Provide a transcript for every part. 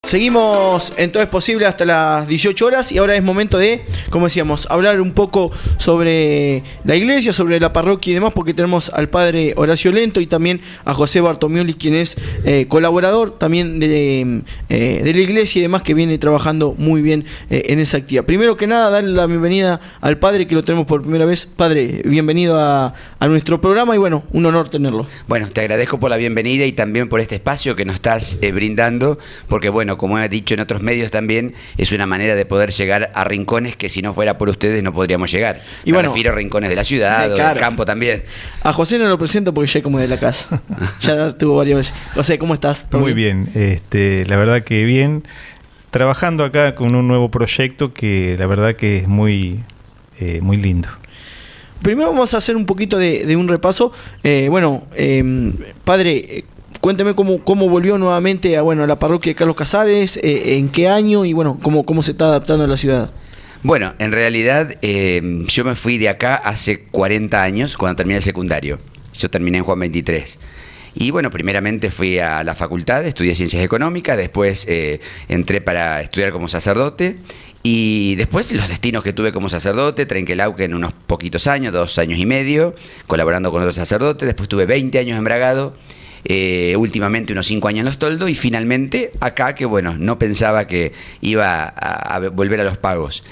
Seguimos en Todo es Posible hasta las 18 horas y ahora es momento de, como decíamos, hablar un poco sobre la iglesia, sobre la parroquia y demás, porque tenemos al padre Horacio Lento y también a José Bartomioli, quien es colaborador también de la iglesia y demás, que viene trabajando muy bien en esa actividad. Primero que nada, darle la bienvenida al padre, que lo tenemos por primera vez. Padre, bienvenido a nuestro programa y bueno, un honor tenerlo. Bueno, te agradezco por la bienvenida y también por este espacio que nos estás brindando, porque bueno, como he dicho en otros medios también, es una manera de poder llegar a rincones que si no fuera por ustedes no podríamos llegar. Y bueno, me refiero a rincones de la ciudad o del campo también. A José no lo presento porque ya es como de la casa. Ya tuvo varias veces. José, ¿cómo estás? Muy bien, la verdad que bien. Trabajando acá con un nuevo proyecto que la verdad que es muy lindo. Primero vamos a hacer un poquito de un repaso. Padre, cuénteme cómo volvió nuevamente a la parroquia de Carlos Casares, en qué año y bueno, cómo se está adaptando a la ciudad. Bueno, en realidad yo me fui de acá hace 40 años cuando terminé el secundario. Yo terminé en Juan 23. Y bueno, primeramente fui a la facultad, estudié Ciencias Económicas, después entré para estudiar como sacerdote. Y después los destinos que tuve como sacerdote, Trenquelauquen en unos poquitos años, 2 años y medio, colaborando con otros sacerdotes. Después tuve 20 años en Bragado, últimamente unos 5 años en Los Toldos y finalmente acá, que bueno, no pensaba que iba a volver a Los Pagos.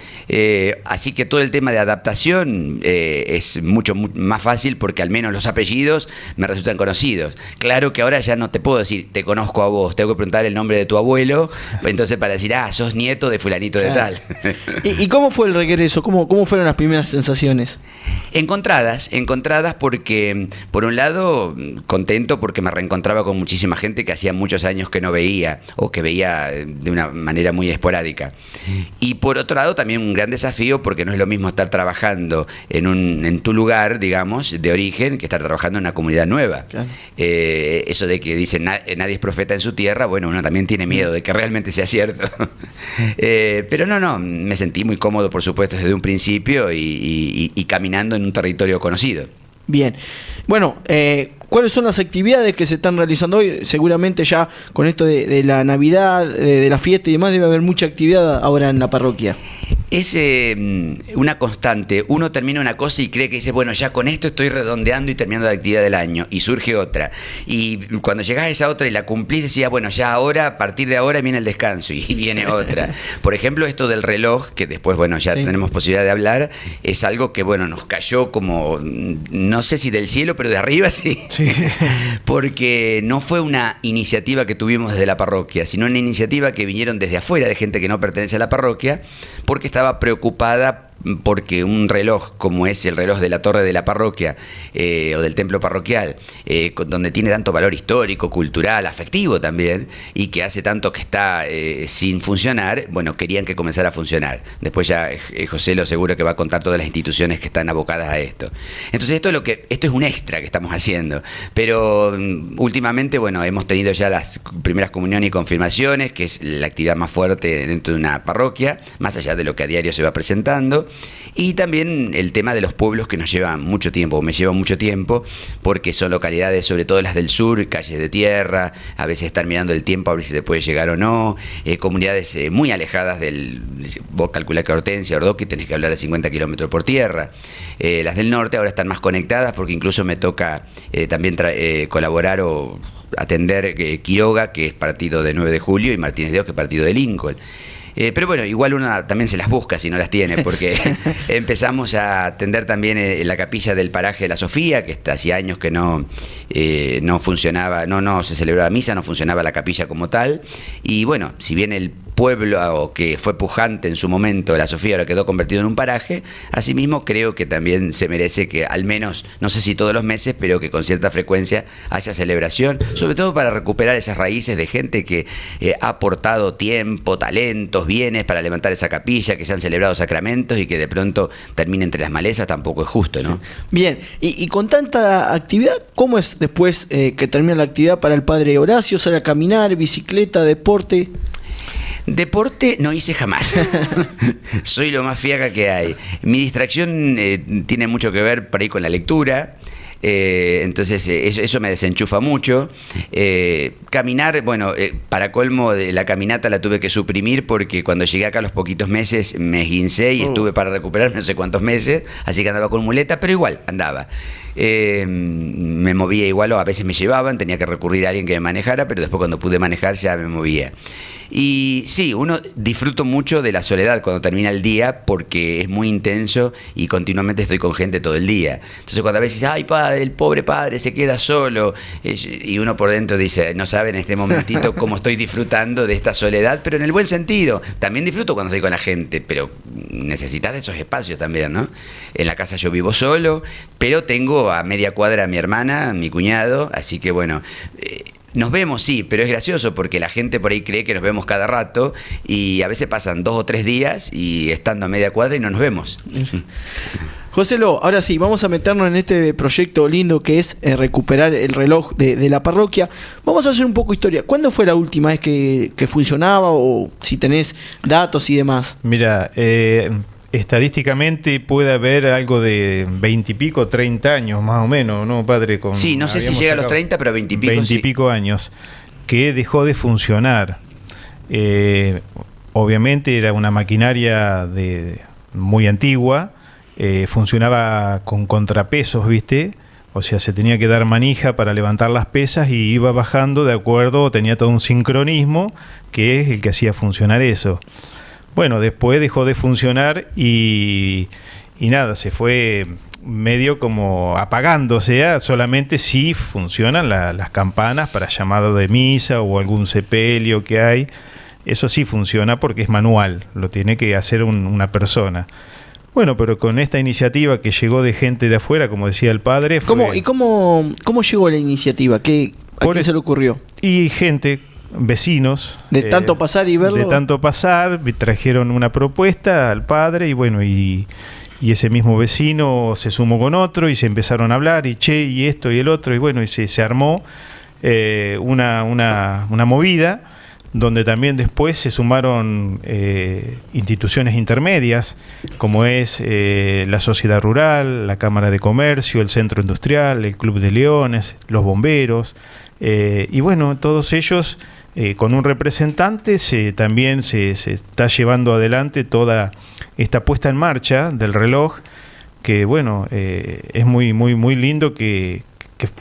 Así que todo el tema de adaptación es mucho más fácil porque al menos los apellidos me resultan conocidos. Claro que ahora ya no te puedo decir, te conozco a vos, tengo que preguntar el nombre de tu abuelo, entonces para decir, sos nieto de fulanito de tal. ¿Y cómo fue el regreso? ¿Cómo fueron las primeras sensaciones? Encontradas porque, por un lado, contento porque me reencontraba con muchísima gente que hacía muchos años que no veía o que veía de una manera muy esporádica. Y por otro lado, también un gran desafío porque no es lo mismo estar trabajando en tu lugar, digamos, de origen, que estar trabajando en una comunidad nueva. Claro. Eso de que dicen nadie es profeta en su tierra, bueno, uno también tiene miedo de que realmente sea cierto. Pero no, me sentí muy cómodo, por supuesto, desde un principio y caminando en un territorio conocido. Bien. Bueno, ¿cuáles son las actividades que se están realizando hoy? Seguramente ya con esto de la Navidad, de la fiesta y demás, debe haber mucha actividad ahora en la parroquia. Es una constante. Uno termina una cosa y cree que dice, bueno, ya con esto estoy redondeando y terminando la actividad del año. Y surge otra. Y cuando llegás a esa otra y la cumplís, decías, bueno, ya ahora, a partir de ahora viene el descanso. Y viene otra. Por ejemplo, esto del reloj, que después, bueno, ya tenemos posibilidad de hablar, es algo que, bueno, nos cayó como, no sé si del cielo, pero de arriba sí. Porque no fue una iniciativa que tuvimos desde la parroquia, sino una iniciativa que vinieron desde afuera, de gente que no pertenece a la parroquia, porque estaba preocupada porque un reloj como es el reloj de la torre de la parroquia o del templo parroquial, donde tiene tanto valor histórico, cultural, afectivo también, y que hace tanto que está sin funcionar, bueno, querían que comenzara a funcionar. Después ya José lo seguro que va a contar todas las instituciones que están abocadas a esto. Entonces esto es un extra que estamos haciendo, pero últimamente, bueno, hemos tenido ya las primeras comuniones y confirmaciones, que es la actividad más fuerte dentro de una parroquia, más allá de lo que a diario se va presentando. Y también el tema de los pueblos que nos lleva mucho tiempo, me lleva mucho tiempo, porque son localidades, sobre todo las del sur, calles de tierra, a veces estar mirando el tiempo a ver si se puede llegar o no, comunidades muy alejadas vos calculás que Hortensia, Ordoqui, tenés que hablar de 50 kilómetros por tierra. Las del norte ahora están más conectadas porque incluso me toca también colaborar o atender Quiroga, que es partido de 9 de julio, y Martínez de Oz, que es partido de Lincoln. Pero bueno, igual uno también se las busca si no las tiene, porque empezamos a atender también la capilla del paraje de la Sofía, que hacía años que no funcionaba, no se celebraba misa, no funcionaba la capilla como tal. Y bueno, si bien el pueblo que fue pujante en su momento, la Sofía ahora quedó convertido en un paraje, asimismo creo que también se merece que al menos, no sé si todos los meses, pero que con cierta frecuencia haya celebración, sobre todo para recuperar esas raíces de gente que ha aportado tiempo, talentos, bienes para levantar esa capilla, que se han celebrado sacramentos y que de pronto termine entre las malezas, tampoco es justo, ¿no? Bien, y con tanta actividad, ¿cómo es después que termina la actividad para el padre Horacio? ¿Sale a caminar, bicicleta, deporte? Deporte no hice jamás. Soy lo más fiaca que hay. Mi distracción tiene mucho que ver por ahí con la lectura. Entonces eso me desenchufa mucho. Caminar, bueno, para colmo de la caminata la tuve que suprimir porque cuando llegué acá a los poquitos meses me esguincé y estuve para recuperarme no sé cuántos meses, así que andaba con muleta, pero igual andaba. Me movía igual, o a veces me llevaban, tenía que recurrir a alguien que me manejara, pero después cuando pude manejar ya me movía. Y sí, uno disfruto mucho de la soledad cuando termina el día porque es muy intenso y continuamente estoy con gente todo el día. Entonces cuando a veces dice, ay padre, el pobre padre se queda solo, y uno por dentro dice, no sabe en este momentito cómo estoy disfrutando de esta soledad, pero en el buen sentido. También disfruto cuando estoy con la gente, pero necesitas de esos espacios también, ¿no? En la casa yo vivo solo, pero tengo a media cuadra a mi hermana, mi cuñado, así que bueno, nos vemos, sí, pero es gracioso porque la gente por ahí cree que nos vemos cada rato y a veces pasan 2 o 3 días y estando a media cuadra y no nos vemos. José Lo, ahora sí, vamos a meternos en este proyecto lindo que es recuperar el reloj de la parroquia. Vamos a hacer un poco de historia. ¿Cuándo fue la última vez que funcionaba o si tenés datos y demás? Mira, estadísticamente puede haber algo de 20 y pico, 30 años más o menos, ¿no, padre? Sí, no sé si llega a los 30, pero 20 y pico. 20 y pico años, que dejó de funcionar. Obviamente era una maquinaria muy antigua, funcionaba con contrapesos, ¿viste? O sea, se tenía que dar manija para levantar las pesas y iba bajando de acuerdo, tenía todo un sincronismo que es el que hacía funcionar eso. Bueno, después dejó de funcionar y nada, se fue medio como apagándose, solamente si funcionan las campanas para llamado de misa o algún sepelio que hay. Eso sí funciona porque es manual, lo tiene que hacer una persona. Bueno, pero con esta iniciativa que llegó de gente de afuera, como decía el padre... ¿Cómo llegó la iniciativa? ¿A quién se le ocurrió? Y gente... vecinos de tanto pasar y verlo, de tanto pasar trajeron una propuesta al padre y bueno y ese mismo vecino se sumó con otro y se empezaron a hablar y y esto y el otro y bueno y se armó una movida donde también después se sumaron instituciones intermedias como es la Sociedad Rural, la Cámara de Comercio, el Centro Industrial, el Club de Leones, los bomberos y bueno, todos ellos con un representante también se está llevando adelante toda esta puesta en marcha del reloj que bueno, es muy, muy, muy lindo que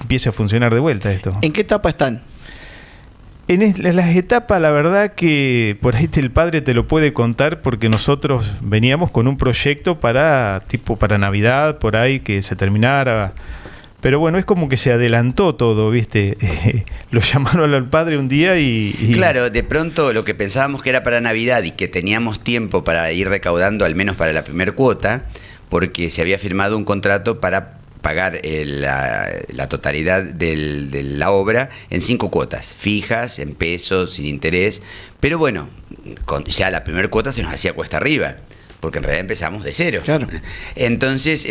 empiece a funcionar de vuelta esto. ¿En qué etapa están? En las etapas, la verdad que por ahí el padre te lo puede contar porque nosotros veníamos con un proyecto para Navidad, por ahí que se terminara. Pero bueno, es como que se adelantó todo, ¿viste? Lo llamaron al padre un día y... Claro, de pronto lo que pensábamos que era para Navidad y que teníamos tiempo para ir recaudando al menos para la primera cuota, porque se había firmado un contrato para pagar la totalidad de la obra en 5 cuotas, fijas, en pesos, sin interés. Pero bueno, ya la primera cuota se nos hacía cuesta arriba, porque en realidad empezamos de cero. Claro. Entonces,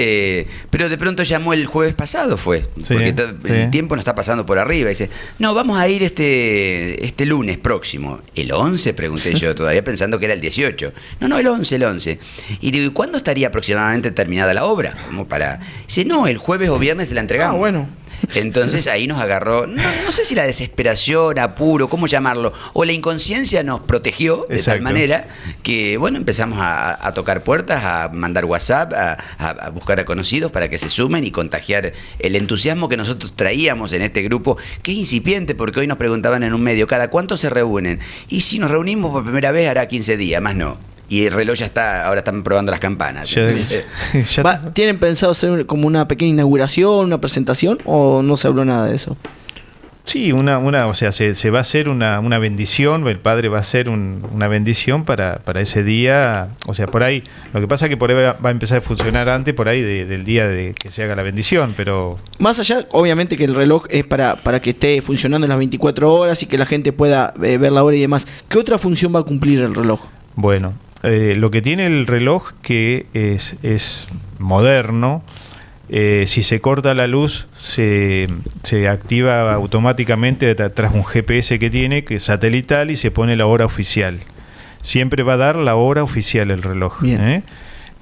pero de pronto llamó el jueves pasado, porque el tiempo nos está pasando por arriba. Dice, no, vamos a ir este lunes próximo. ¿El 11? Pregunté yo, todavía pensando que era el 18. No, el 11. Y digo, ¿y cuándo estaría aproximadamente terminada la obra? Como para... Dice, no, el jueves o viernes se la entregamos. Ah, bueno. Entonces ahí nos agarró, no sé si la desesperación, apuro, cómo llamarlo, o la inconsciencia nos protegió de Exacto. tal manera que, bueno, empezamos a tocar puertas, a mandar WhatsApp, a buscar a conocidos para que se sumen y contagiar el entusiasmo que nosotros traíamos en este grupo, que es incipiente, porque hoy nos preguntaban en un medio, ¿cada cuánto se reúnen? Y si nos reunimos por primera vez hará 15 días, más no. Y el reloj ya está, ahora están probando las campanas. ¿Tienen pensado hacer como una pequeña inauguración, una presentación o no se habló nada de eso? Sí, o sea, se va a hacer una bendición, el padre va a hacer una bendición para ese día, o sea, por ahí, lo que pasa es que por ahí va a empezar a funcionar antes, por ahí del día de que se haga la bendición, pero... Más allá, obviamente que el reloj es para que esté funcionando en las 24 horas y que la gente pueda ver la hora y demás. ¿Qué otra función va a cumplir el reloj? Bueno, lo que tiene el reloj que es moderno, si se corta la luz se activa automáticamente tras un GPS que tiene, que es satelital, y se pone la hora oficial. Siempre va a dar la hora oficial el reloj.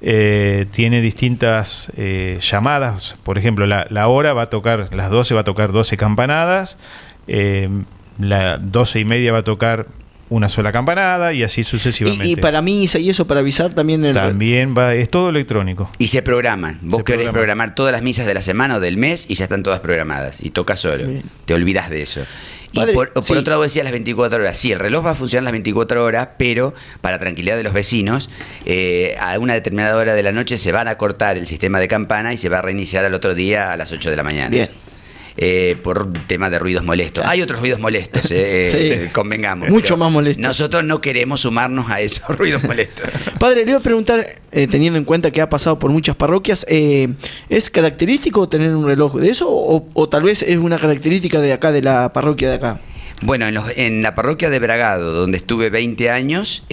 tiene distintas llamadas. Por ejemplo, la hora va a tocar, las 12 va a tocar 12 campanadas, la 12:30 va a tocar una sola campanada y así sucesivamente. Y para misa y eso, para avisar también. También es todo electrónico. Y se programan. Vos querés programar todas las misas de la semana o del mes y ya están todas programadas. Y toca solo. Bien. Te olvidas de eso. Padre, y por otro lado decía las 24 horas. Sí, el reloj va a funcionar las 24 horas, pero para tranquilidad de los vecinos, a una determinada hora de la noche se van a cortar el sistema de campana y se va a reiniciar al otro día a las 8 de la mañana. Bien. Por tema de ruidos molestos. Hay otros ruidos molestos, sí. Convengamos. Mucho más molestos. Nosotros no queremos sumarnos a esos ruidos molestos. Padre, le iba a preguntar, teniendo en cuenta que ha pasado por muchas parroquias, ¿es característico tener un reloj de eso o tal vez es una característica de acá, de la parroquia de acá? Bueno, en la parroquia de Bragado, donde estuve 20 años,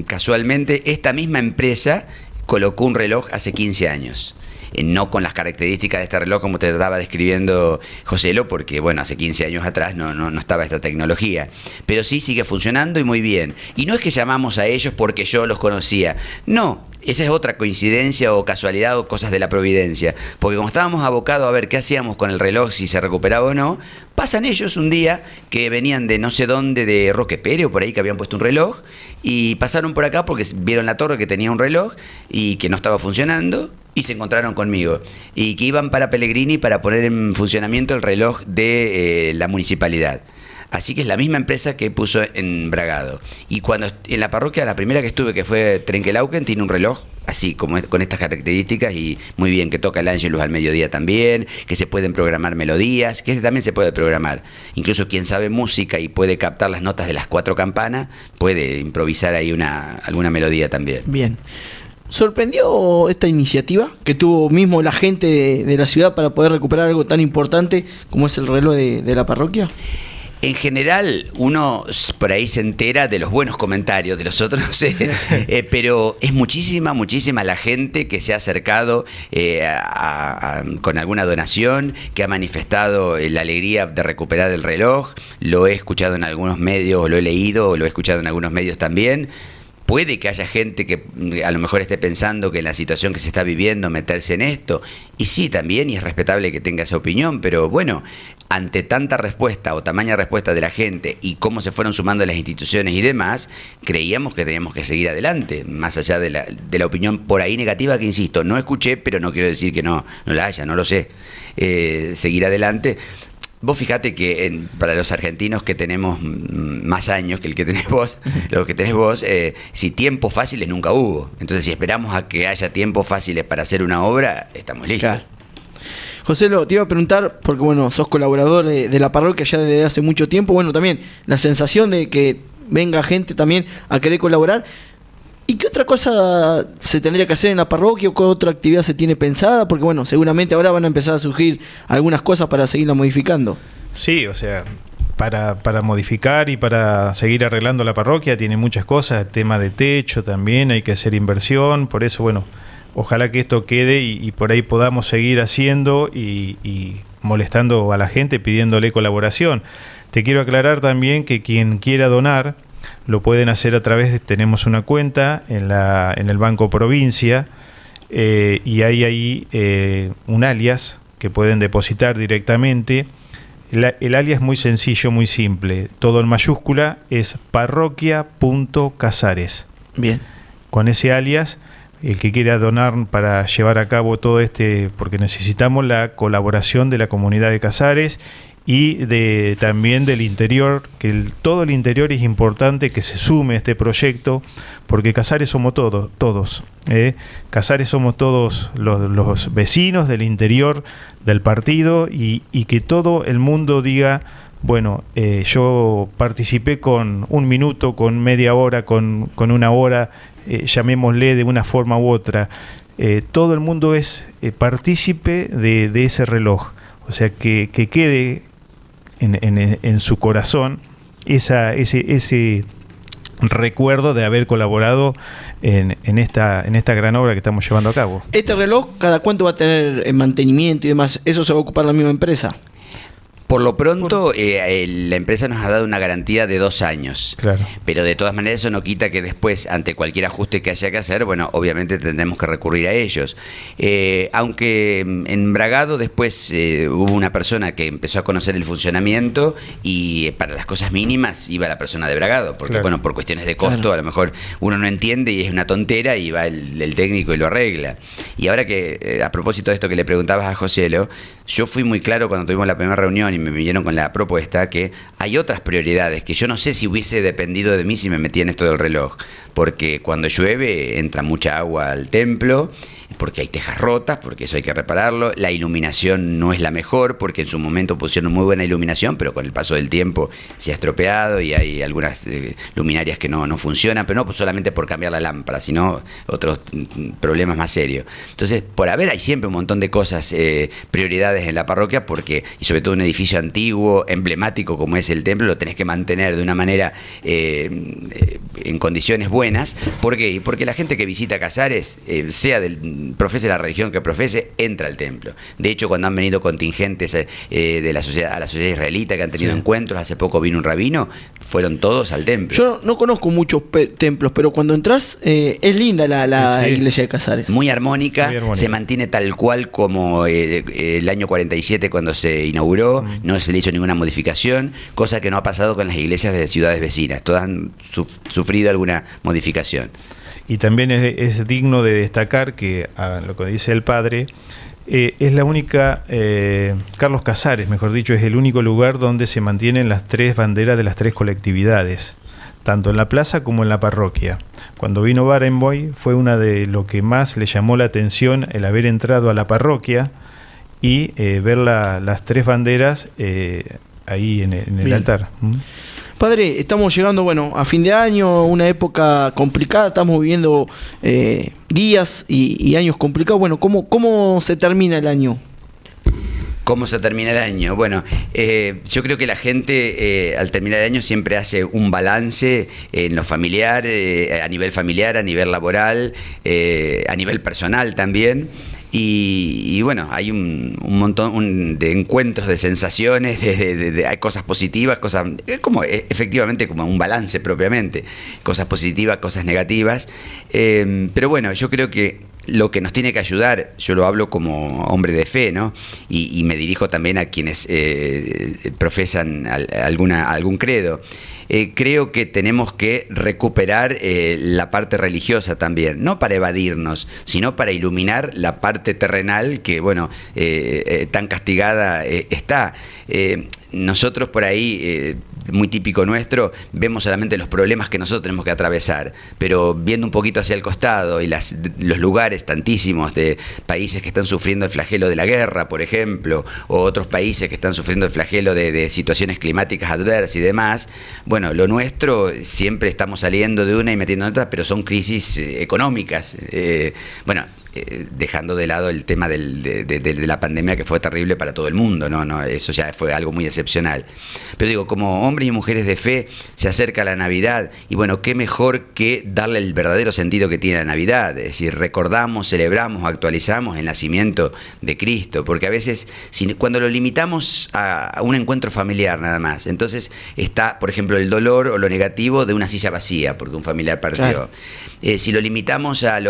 casualmente esta misma empresa colocó un reloj hace 15 años. No con las características de este reloj como te estaba describiendo Joselo, porque bueno, hace 15 años atrás no estaba esta tecnología, pero sí sigue funcionando y muy bien. Y no es que llamamos a ellos porque yo los conocía, no, esa es otra coincidencia o casualidad o cosas de la providencia, porque como estábamos abocados a ver qué hacíamos con el reloj, si se recuperaba o no, pasan ellos un día que venían de no sé dónde, de Roque Pérez o por ahí, que habían puesto un reloj, y pasaron por acá porque vieron la torre que tenía un reloj y que no estaba funcionando, y se encontraron conmigo y que iban para Pellegrini para poner en funcionamiento el reloj de la municipalidad. Así que es la misma empresa que puso en Bragado. Y cuando en la parroquia, la primera que estuve, que fue Trenquelauquen, tiene un reloj así, como con estas características, y muy bien, que toca el Ángelus al mediodía también, que se pueden programar melodías, que este también se puede programar. Incluso quien sabe música y puede captar las notas de las 4 campanas, puede improvisar ahí alguna melodía también. Bien. ¿Sorprendió esta iniciativa que tuvo mismo la gente de la ciudad para poder recuperar algo tan importante como es el reloj de la parroquia? En general, uno por ahí se entera de los buenos comentarios, de los otros no sé, pero es muchísima la gente que se ha acercado con alguna donación, que ha manifestado la alegría de recuperar el reloj. Lo he escuchado en algunos medios, o lo he leído, o lo he escuchado en algunos medios también. Puede que haya gente que a lo mejor esté pensando que en la situación que se está viviendo meterse en esto, y sí también, y es respetable que tenga esa opinión, pero bueno, ante tanta respuesta o tamaña respuesta de la gente y cómo se fueron sumando las instituciones y demás, creíamos que teníamos que seguir adelante, más allá de la opinión por ahí negativa que, insisto, no escuché, pero no quiero decir que no la haya, no lo sé. Seguir adelante. Vos fijate que para los argentinos que tenemos más años que el que tenés vos, los que tenés vos, si tiempos fáciles nunca hubo. Entonces, si esperamos a que haya tiempos fáciles para hacer una obra, estamos listos. Claro. Joselo, te iba a preguntar, porque bueno, sos colaborador de la parroquia ya desde hace mucho tiempo, bueno, también la sensación de que venga gente también a querer colaborar. ¿Y qué otra cosa se tendría que hacer en la parroquia o qué otra actividad se tiene pensada? Porque bueno, seguramente ahora van a empezar a surgir algunas cosas para seguirla modificando. Sí, o sea, para modificar y para seguir arreglando la parroquia tiene muchas cosas, tema de techo también, hay que hacer inversión, por eso bueno, ojalá que esto quede y por ahí podamos seguir haciendo y molestando a la gente, pidiéndole colaboración. Te quiero aclarar también que quien quiera donar, lo pueden hacer a través de, tenemos una cuenta en el Banco Provincia y hay ahí un alias que pueden depositar directamente. El alias es muy sencillo, muy simple, todo en mayúscula, es parroquia.casares. Bien. Con ese alias, el que quiera donar para llevar a cabo todo porque necesitamos la colaboración de la comunidad de Casares y también del interior, que todo el interior es importante que se sume a este proyecto, porque Casares somos todos. Casares somos todos los vecinos del interior del partido y que todo el mundo diga, bueno, yo participé con 1 minuto, con media hora, con 1 hora, llamémosle de una forma u otra. Todo el mundo es partícipe de ese reloj, o sea, que quede en su corazón ese recuerdo de haber colaborado en esta gran obra que estamos llevando a cabo. ¿Este reloj cada cuánto va a tener mantenimiento y demás? ¿Eso se va a ocupar la misma empresa? Por lo pronto, la empresa nos ha dado una garantía de 2 años. Claro. Pero de todas maneras eso no quita que después, ante cualquier ajuste que haya que hacer, bueno, obviamente tendremos que recurrir a ellos. Aunque en Bragado después hubo una persona que empezó a conocer el funcionamiento y para las cosas mínimas iba la persona de Bragado, porque claro, bueno, por cuestiones de costo a lo mejor uno no entiende y es una tontera y va el técnico y lo arregla. Y ahora que, a propósito de esto que le preguntabas a Joselo, yo fui muy claro cuando tuvimos la primera reunión y me vinieron con la propuesta que hay otras prioridades que yo no sé si hubiese dependido de mí si me metía en esto del reloj, porque cuando llueve entra mucha agua al templo, porque hay tejas rotas, porque eso hay que repararlo, la iluminación no es la mejor, porque en su momento pusieron muy buena iluminación, pero con el paso del tiempo se ha estropeado y hay algunas luminarias que no funcionan, pero no solamente por cambiar la lámpara, sino otros problemas más serios. Entonces, por haber, hay siempre un montón de cosas, prioridades en la parroquia, porque, y sobre todo un edificio antiguo, emblemático como es el templo, lo tenés que mantener de una manera en condiciones buenas. ¿Por qué? Porque la gente que visita Casares, profese la religión que profese, entra al templo. De hecho, cuando han venido contingentes de la sociedad, a la sociedad israelita, que han tenido encuentros, hace poco vino un rabino, fueron todos al templo. Yo no conozco muchos templos, pero cuando entras es linda la iglesia de Casares. Muy armónica, se mantiene tal cual como el año 47 cuando se inauguró, no se le hizo ninguna modificación, cosa que no ha pasado con las iglesias de ciudades vecinas, todas han sufrido alguna modificación. Y también es digno de destacar que, a lo que dice el padre, es la única, Carlos Casares, mejor dicho, es el único lugar donde se mantienen las 3 banderas de las 3 colectividades, tanto en la plaza como en la parroquia. Cuando vino Barenboim fue una de lo que más le llamó la atención el haber entrado a la parroquia y ver las 3 banderas ahí en el altar. Padre, estamos llegando, a fin de año, una época complicada, estamos viviendo días y años complicados. Bueno, ¿cómo se termina el año? ¿Cómo se termina el año? Bueno, yo creo que la gente al terminar el año siempre hace un balance en lo familiar, a nivel familiar, a nivel laboral, a nivel personal también. Y bueno, hay un montón de encuentros, de sensaciones, hay cosas positivas, cosas como efectivamente como un balance propiamente, cosas positivas, cosas negativas, pero bueno, yo creo que lo que nos tiene que ayudar, yo lo hablo como hombre de fe, ¿no? Y me dirijo también a quienes profesan algún credo. Creo que tenemos que recuperar la parte religiosa también, no para evadirnos, sino para iluminar la parte terrenal que, tan castigada está. Nosotros por ahí, muy típico nuestro, vemos solamente los problemas que nosotros tenemos que atravesar, pero viendo un poquito hacia el costado y los lugares tantísimos de países que están sufriendo el flagelo de la guerra, por ejemplo, o otros países que están sufriendo el flagelo de situaciones climáticas adversas y demás, lo nuestro siempre estamos saliendo de una y metiendo en otra, pero son crisis económicas. Dejando de lado el tema de la pandemia, que fue terrible para todo el mundo, ¿no? Eso ya fue algo muy excepcional. Pero digo, como hombres y mujeres de fe, se acerca la Navidad y qué mejor que darle el verdadero sentido que tiene la Navidad, es decir, recordamos, celebramos, actualizamos el nacimiento de Cristo, porque a veces cuando lo limitamos a un encuentro familiar nada más, entonces está, por ejemplo, el dolor o lo negativo de una silla vacía porque un familiar partió. Claro. Si lo limitamos a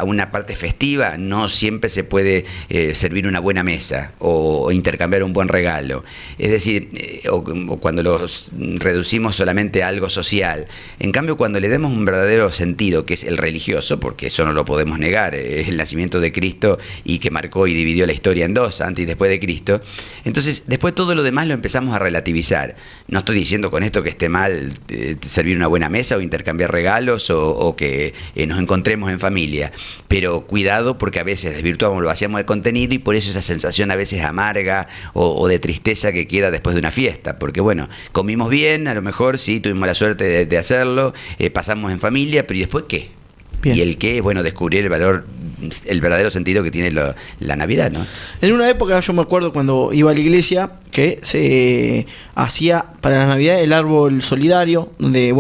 una parte festiva, no siempre se puede servir una buena mesa o intercambiar un buen regalo. Es decir, o cuando los reducimos solamente a algo social. En cambio, cuando le demos un verdadero sentido, que es el religioso, porque eso no lo podemos negar, es el nacimiento de Cristo y que marcó y dividió la historia en 2, antes y después de Cristo, entonces después todo lo demás lo empezamos a relativizar. No estoy diciendo con esto que esté mal servir una buena mesa o intercambiar regalos o que nos encontremos en familia, pero cuidado, porque a veces desvirtuamos, lo hacemos de contenido y por eso esa sensación a veces amarga o de tristeza que queda después de una fiesta, porque comimos bien, a lo mejor sí, tuvimos la suerte de hacerlo, pasamos en familia, pero ¿y después qué? Bien. Y el qué es, descubrir el verdadero sentido que tiene la Navidad, ¿no? En una época, yo me acuerdo cuando iba a la iglesia, que se hacía para la Navidad el árbol solidario, donde,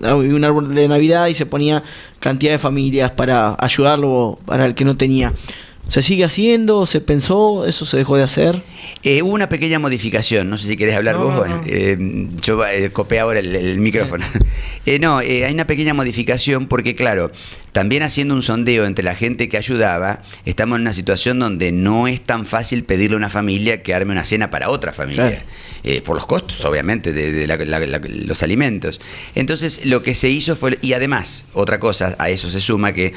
había un árbol de Navidad y se ponía cantidad de familias para ayudarlo para el que no tenía. ¿Se sigue haciendo? ¿Se pensó? ¿Eso se dejó de hacer? Hubo una pequeña modificación, no sé si querés hablar vos. No. Yo copé ahora el micrófono. Hay una pequeña modificación porque, claro, también haciendo un sondeo entre la gente que ayudaba, estamos en una situación donde no es tan fácil pedirle a una familia que arme una cena para otra familia. Claro. Por los costos, obviamente, de los alimentos. Entonces, lo que se hizo fue, y además, otra cosa, a eso se suma que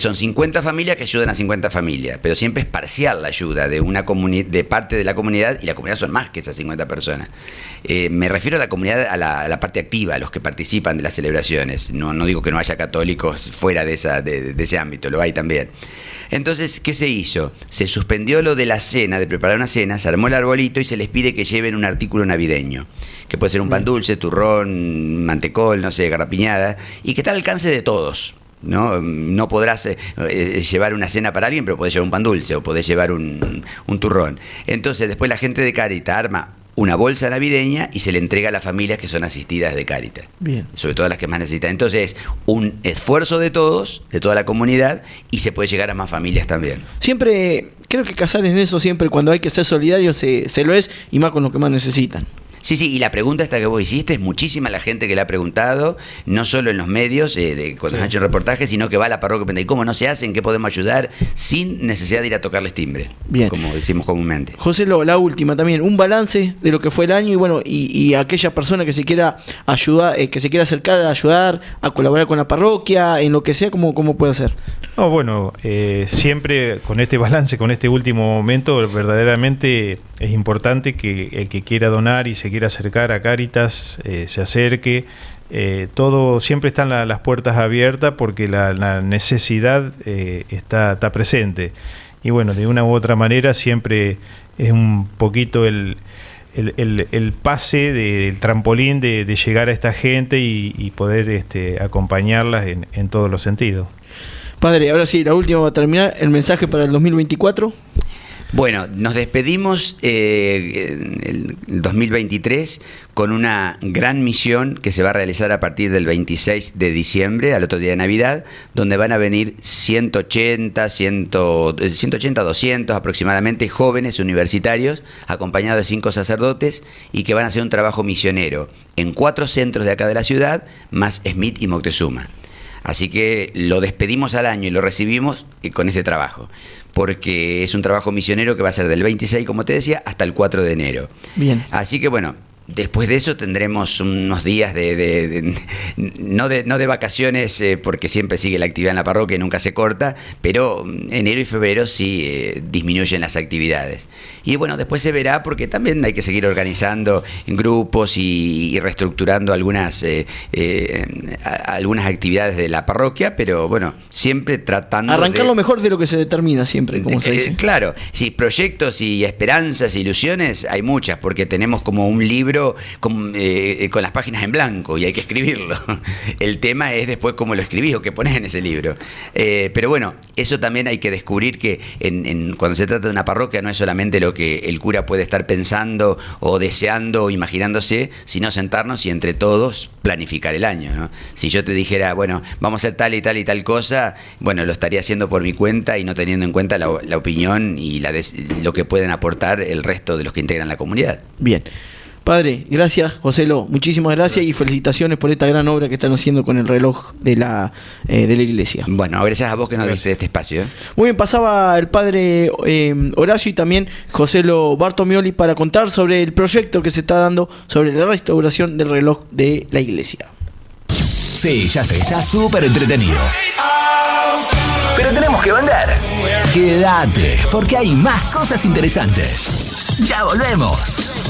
son 50 familias que ayudan a 50 familias, pero siempre es parcial la ayuda de parte de la comunidad, y la comunidad son más que esas 50 personas. Me refiero a la comunidad, a la parte activa, a los que participan de las celebraciones. No digo que no haya católicos fuera de ese ámbito, lo hay también. Entonces, ¿qué se hizo? Se suspendió lo de la cena, de preparar una cena, se armó el arbolito y se les pide que lleven un artículo navideño, que puede ser un pan dulce, turrón, mantecol, no sé, garrapiñada, y que está al alcance de todos. No podrás llevar una cena para alguien, pero podés llevar un pan dulce o podés llevar un turrón. Entonces, después la gente de Cáritas arma una bolsa navideña y se le entrega a las familias que son asistidas de Cáritas. Bien. Sobre todo las que más necesitan. Entonces, un esfuerzo de todos, de toda la comunidad, y se puede llegar a más familias también. Siempre, creo que Casares en eso siempre, cuando hay que ser solidario, se lo es, y más con los que más necesitan. Sí, y la pregunta esta que vos hiciste, es muchísima la gente que la ha preguntado, no solo en los medios, cuando han hecho reportajes, sino que va a la parroquia y pregunta, ¿y cómo no se hace? ¿En qué podemos ayudar? Sin necesidad de ir a tocarles timbre, bien, como decimos comúnmente. José, la última también, un balance de lo que fue el año, y bueno, y aquella persona que se quiera ayudar, que se quiera acercar a ayudar, a colaborar con la parroquia, en lo que sea, ¿cómo puede hacer? No, bueno, siempre con este balance, con este último momento, verdaderamente es importante que el que quiera donar y se quiera acercar a Cáritas se acerque. Todo siempre están las puertas abiertas porque la necesidad está presente. Y bueno, de una u otra manera siempre es un poquito el pase del trampolín de llegar a esta gente y poder acompañarlas en todos los sentidos. Padre, ahora sí, la última va a terminar, el mensaje para el 2024. Bueno, nos despedimos el 2023 con una gran misión que se va a realizar a partir del 26 de diciembre, al otro día de Navidad, donde van a venir 180, 200 aproximadamente jóvenes universitarios, acompañados de 5 sacerdotes, y que van a hacer un trabajo misionero en 4 centros de acá de la ciudad, más Smith y Moctezuma. Así que lo despedimos al año y lo recibimos con este trabajo, porque es un trabajo misionero que va a ser del 26, como te decía, hasta el 4 de enero. Bien. Así que bueno, después de eso tendremos unos días no de vacaciones, porque siempre sigue la actividad en la parroquia y nunca se corta, pero enero y febrero sí disminuyen las actividades. Y bueno, después se verá, porque también hay que seguir organizando en grupos y reestructurando algunas actividades de la parroquia, pero bueno, siempre tratando arrancar lo mejor de lo que se determina siempre, como se dice. Claro, sí, proyectos y esperanzas e ilusiones hay muchas, porque tenemos como un libro con las páginas en blanco y hay que escribirlo. El tema es después cómo lo escribís o qué pones en ese libro. Pero bueno, eso también hay que descubrir, que cuando se trata de una parroquia no es solamente lo que el cura puede estar pensando o deseando o imaginándose, sino sentarnos y entre todos planificar el año, ¿no? Si yo te dijera, bueno, vamos a hacer tal y tal y tal cosa, bueno, lo estaría haciendo por mi cuenta y no teniendo en cuenta la opinión y lo que pueden aportar el resto de los que integran la comunidad. Bien. Padre, gracias, José Lo, muchísimas gracias y felicitaciones por esta gran obra que están haciendo con el reloj de la iglesia. Bueno, gracias a vos que nos diste este espacio. Muy bien, pasaba el padre Horacio y también José Lo Bartomioli para contar sobre el proyecto que se está dando sobre la restauración del reloj de la iglesia. Sí, ya sé, está súper entretenido. Pero tenemos que vender. Quédate, porque hay más cosas interesantes. Ya volvemos.